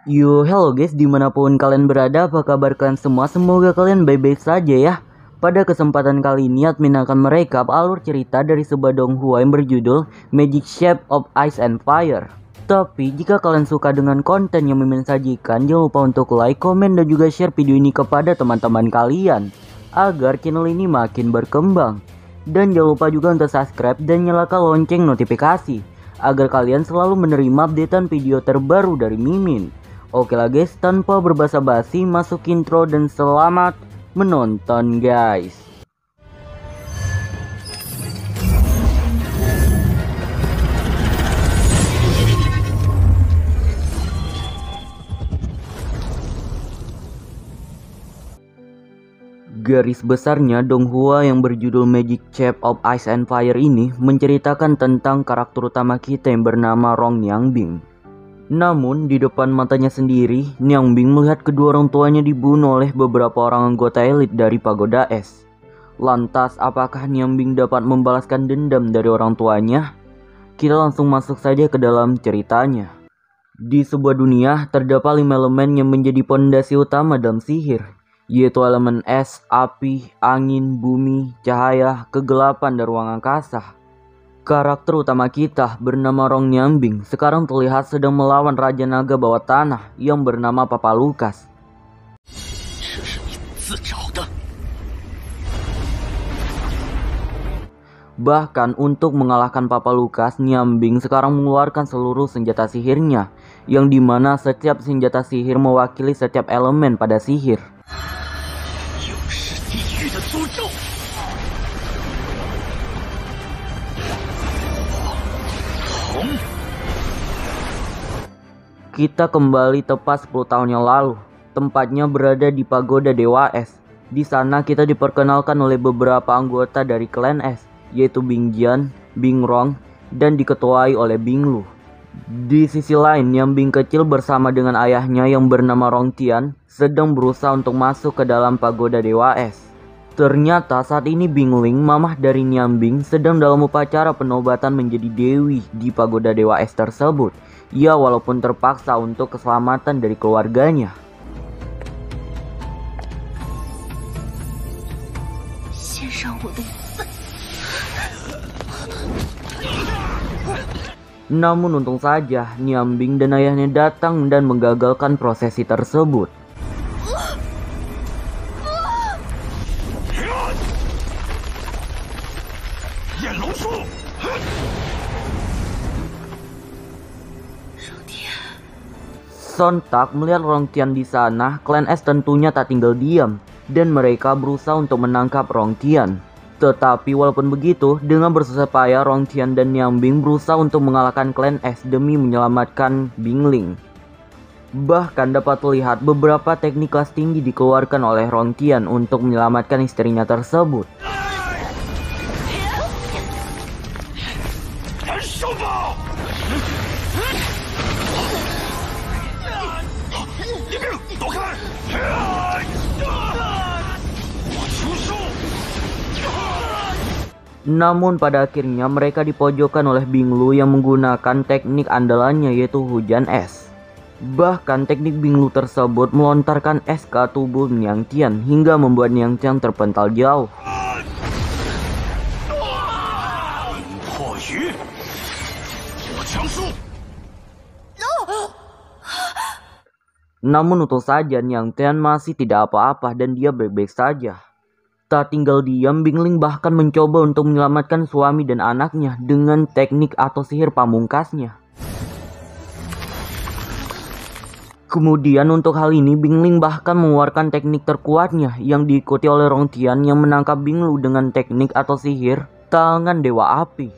Yo, hello guys, dimanapun kalian berada, apa kabar kalian semua? Semoga kalian baik-baik saja ya. Pada kesempatan kali ini, admin akan merekap alur cerita dari sebuah donghua yang berjudul Magic Shape of Ice and Fire. Tapi, jika kalian suka dengan konten yang Mimin sajikan, jangan lupa untuk like, komen, dan juga share video ini kepada teman-teman kalian, agar channel ini makin berkembang. Dan jangan lupa juga untuk subscribe dan nyalakan lonceng notifikasi, agar kalian selalu menerima updatean video terbaru dari Mimin. Oke lah guys, tanpa berbasa-basi masuk intro dan selamat menonton guys. Garis besarnya, donghua yang berjudul Magic Shape of Ice and Fire ini menceritakan tentang karakter utama kita yang bernama Rong Niangbing. Namun, di depan matanya sendiri, Niangbing melihat kedua orang tuanya dibunuh oleh beberapa orang anggota elit dari Pagoda Es. Lantas, apakah Niangbing dapat membalaskan dendam dari orang tuanya? Kita langsung masuk saja ke dalam ceritanya. Di sebuah dunia, terdapat 5 elemen yang menjadi pondasi utama dalam sihir, yaitu elemen es, api, angin, bumi, cahaya, kegelapan, dan ruang angkasa. Karakter utama kita bernama Rong Niangbing sekarang terlihat sedang melawan Raja Naga Bawah Tanah yang bernama Papa Lukas. Bahkan untuk mengalahkan Papa Lukas, Niangbing sekarang mengeluarkan seluruh senjata sihirnya, yang dimana setiap senjata sihir mewakili setiap elemen pada sihir. Kita kembali tepat 10 tahun yang lalu. Tempatnya berada di Pagoda Dewa Es. Di sana kita diperkenalkan oleh beberapa anggota dari klan Es, yaitu Bing Jian, Bing Rong, dan diketuai oleh Bing Lu. Di sisi lain, Niangbing kecil bersama dengan ayahnya yang bernama Rong Tian sedang berusaha untuk masuk ke dalam Pagoda Dewa Es. Ternyata saat ini Bing Ling, mamah dari Niangbing, sedang dalam upacara penobatan menjadi dewi di Pagoda Dewa Es tersebut. Ia walaupun terpaksa untuk keselamatan dari keluarganya. Namun untung saja, Niangbing dan ayahnya datang dan menggagalkan prosesi tersebut. Sontak melihat Rong Tian di sana, klan Es tentunya tak tinggal diam dan mereka berusaha untuk menangkap Rong Tian. Tetapi walaupun begitu, dengan bersusah payah Rong Tian dan Niangbing berusaha untuk mengalahkan klan Es demi menyelamatkan Bing Ling. Bahkan dapat terlihat beberapa teknik kelas tinggi dikeluarkan oleh Rong Tian untuk menyelamatkan istrinya tersebut. Namun pada akhirnya mereka dipojokkan oleh Bing Lu yang menggunakan teknik andalannya, yaitu hujan es. Bahkan teknik Bing Lu tersebut melontarkan es ke tubuh Niang Tian hingga membuat Niang Tian terpental jauh. Namun untung saja Niang Tian masih tidak apa-apa dan dia baik-baik saja. Tak tinggal diam, Bing Ling bahkan mencoba untuk menyelamatkan suami dan anaknya dengan teknik atau sihir pamungkasnya. Kemudian untuk hal ini, Bing Ling bahkan mengeluarkan teknik terkuatnya yang diikuti oleh Rong Tian yang menangkap Bing Lu dengan teknik atau sihir tangan Dewa Api.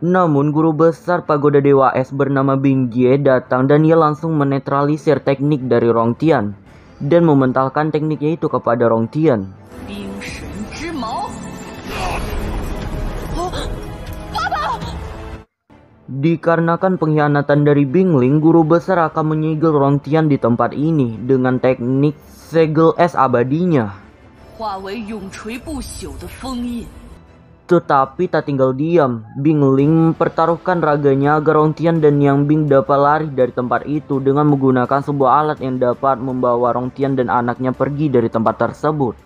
Namun guru besar Pagoda Dewa Es bernama Bing Jie datang dan ia langsung menetralisir teknik dari Rong Tian dan mementalkan tekniknya itu kepada Rong Tian. Dikarenakan pengkhianatan dari Bing Ling, guru besar akan menyegel Rong Tian di tempat ini dengan teknik segel es abadinya. 化为永垂不朽的封印。 Tetapi tak tinggal diam, Bing Ling mempertaruhkan raganya agar Rongtian dan Niang Bing dapat lari dari tempat itu dengan menggunakan sebuah alat yang dapat membawa Rongtian dan anaknya pergi dari tempat tersebut.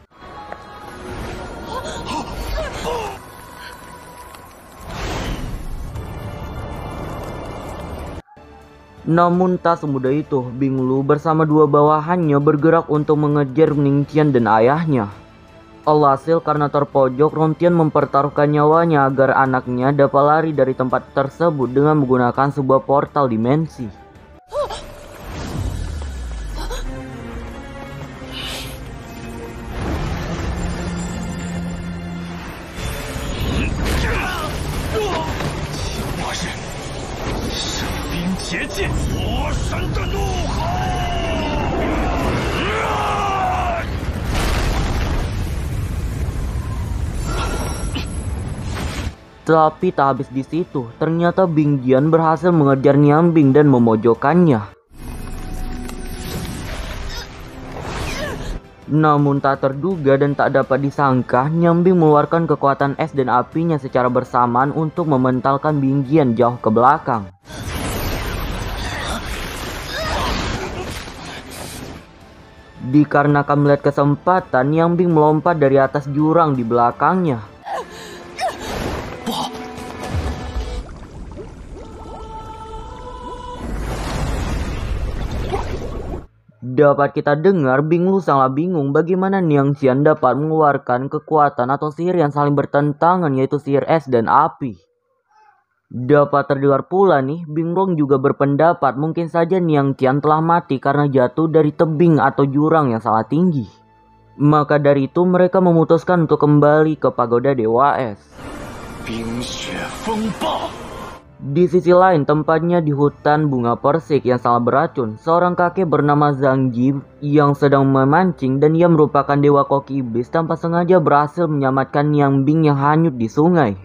Namun tak semudah itu, Bing Lu bersama dua bawahannya bergerak untuk mengejar Ningtian dan ayahnya. Alhasil karena terpojok, Rongtian mempertaruhkan nyawanya agar anaknya dapat lari dari tempat tersebut dengan menggunakan sebuah portal dimensi. Tapi tak habis di situ, ternyata Bing Jian berhasil mengejar Niang Bing dan memojokkannya. Namun tak terduga dan tak dapat disangka, Niang Bing mengeluarkan kekuatan es dan apinya secara bersamaan untuk mementalkan Bing Jian jauh ke belakang. Dikarenakan melihat kesempatan, Niang Bing melompat dari atas jurang di belakangnya. Dapat kita dengar, Bing Lu sangat bingung bagaimana Niang Xian dapat mengeluarkan kekuatan atau sihir yang saling bertentangan, yaitu sihir es dan api. Dapat terdengar pula nih, Bing Rong juga berpendapat mungkin saja Niang Xian telah mati karena jatuh dari tebing atau jurang yang sangat tinggi. Maka dari itu mereka memutuskan untuk kembali ke pagoda Dewa Es. Di sisi lain, tempatnya di hutan bunga persik yang sangat beracun. Seorang kakek bernama Zhang Ji yang sedang memancing dan ia merupakan dewa koki iblis tanpa sengaja berhasil menyelamatkan Niang Bing yang hanyut di sungai.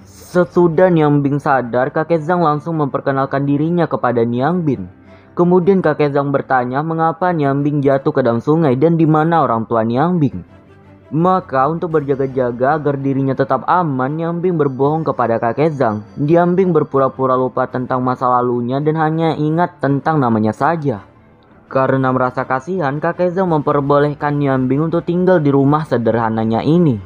Sesudah Niang Bing sadar, kakek Zhang langsung memperkenalkan dirinya kepada Niang Bing. Kemudian kakek Zhang bertanya mengapa Niang Bing jatuh ke dalam sungai dan di mana orang tua Niang Bing. Maka untuk berjaga-jaga agar dirinya tetap aman, Niang Bing berbohong kepada kakek Zhang. Niang Bing berpura-pura lupa tentang masa lalunya dan hanya ingat tentang namanya saja. Karena merasa kasihan, kakek Zhang memperbolehkan Niang Bing untuk tinggal di rumah sederhananya ini.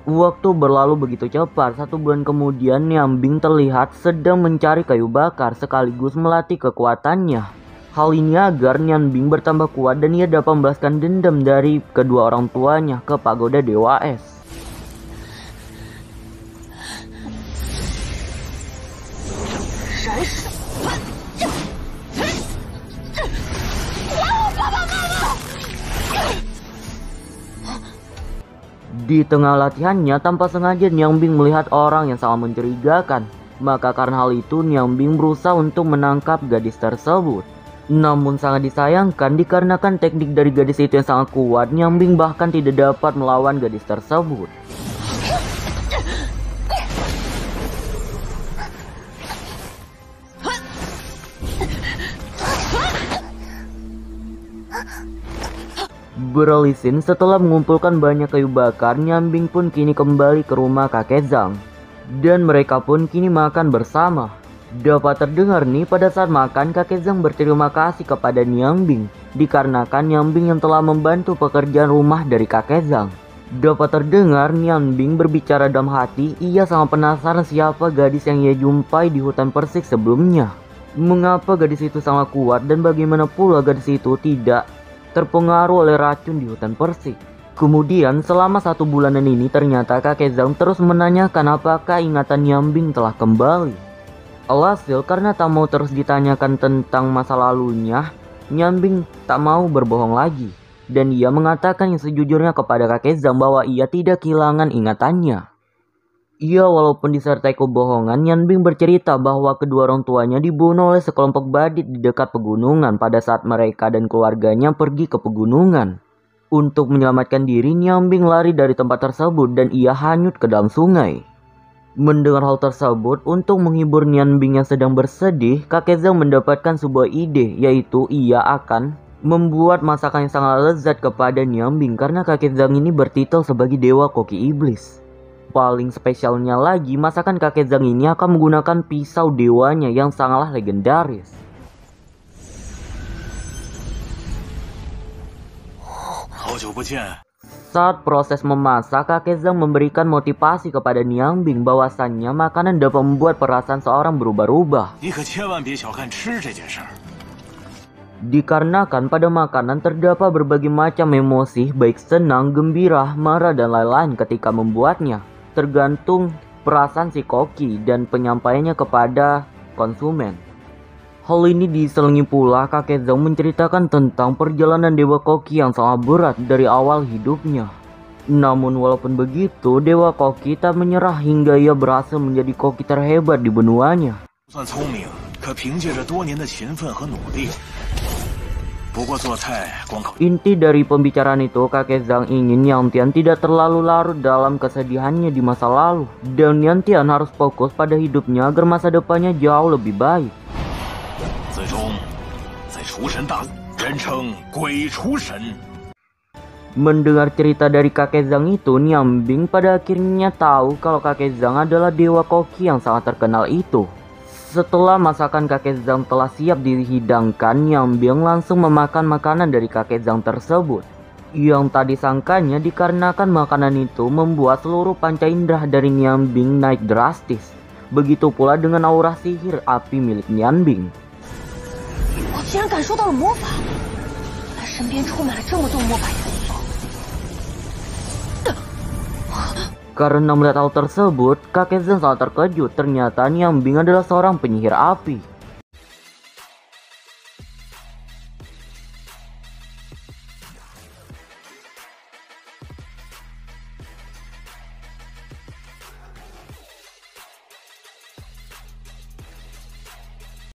Waktu berlalu begitu cepat, 1 bulan kemudian Niang Bing terlihat sedang mencari kayu bakar sekaligus melatih kekuatannya. Hal ini agar Niang Bing bertambah kuat dan ia dapat membalaskan dendam dari kedua orang tuanya ke pagoda Dewa Es. Di tengah latihannya, tanpa sengaja Niang Bing melihat orang yang sangat mencurigakan. Maka karena hal itu, Niang Bing berusaha untuk menangkap gadis tersebut. Namun sangat disayangkan dikarenakan teknik dari gadis itu yang sangat kuat, Niang Bing bahkan tidak dapat melawan gadis tersebut. Beralisin setelah mengumpulkan banyak kayu bakar, Niang Bing pun kini kembali ke rumah kakek Zhang. Dan mereka pun kini makan bersama. Dapat terdengar nih pada saat makan, kakek Zhang berterima kasih kepada Niang Bing dikarenakan Niang Bing yang telah membantu pekerjaan rumah dari kakek Zhang. Dapat terdengar Niang Bing berbicara dalam hati, ia sangat penasaran siapa gadis yang ia jumpai di hutan persik sebelumnya. Mengapa gadis itu sangat kuat dan bagaimana pula gadis itu tidak terpengaruh oleh racun di hutan persik. Kemudian selama 1 bulanan ini ternyata kakek Zhang terus menanyakan apakah ingatan Niang Bing telah kembali. Alhasil karena tak mau terus ditanyakan tentang masa lalunya, Niang Bing tak mau berbohong lagi. Dan ia mengatakan yang sejujurnya kepada kakek Zhang bahwa ia tidak kehilangan ingatannya. Ia walaupun disertai kebohongan, Niang Bing bercerita bahwa kedua orang tuanya dibunuh oleh sekelompok badit di dekat pegunungan pada saat mereka dan keluarganya pergi ke pegunungan. Untuk menyelamatkan diri, Niang Bing lari dari tempat tersebut dan ia hanyut ke dalam sungai. Mendengar hal tersebut, untuk menghibur Niang Bing yang sedang bersedih, kakek Zhang mendapatkan sebuah ide, yaitu ia akan membuat masakan yang sangat lezat kepada Niang Bing karena kakek Zhang ini bertitel sebagai dewa koki iblis. Paling spesialnya lagi, masakan kakek Zhang ini akan menggunakan pisau dewanya yang sangatlah legendaris. Saat proses memasak, kakek Zhang memberikan motivasi kepada Niang Bing bahwasannya makanan dapat membuat perasaan seorang berubah-ubah. Dikarenakan pada makanan terdapat berbagai macam emosi, baik senang, gembira, marah, dan lain-lain ketika membuatnya. Tergantung perasaan si koki dan penyampaiannya kepada konsumen. Hal ini diselingi pula kakek Zhang menceritakan tentang perjalanan dewa koki yang sangat berat dari awal hidupnya. Namun walaupun begitu, dewa koki tak menyerah hingga ia berhasil menjadi koki terhebat di benuanya. Inti dari pembicaraan itu, kakek Zhang ingin Yang Tian tidak terlalu larut dalam kesedihannya di masa lalu, dan Yang Tian harus fokus pada hidupnya agar masa depannya jauh lebih baik. Mendengar cerita dari kakek Zhang itu, Niang Bing pada akhirnya tahu kalau kakek Zhang adalah dewa koki yang sangat terkenal itu. Setelah masakan kakek Zhang telah siap dihidangkan, Niang Bing langsung memakan makanan dari kakek Zhang tersebut. Yang tadi sangkanya dikarenakan makanan itu membuat seluruh panca indera dari Niang Bing naik drastis. Begitu pula dengan aura sihir api milik Niang Bing. Karena melihat hal tersebut, kakek Zhang sangat terkejut. Ternyata Niang Bing adalah seorang penyihir api.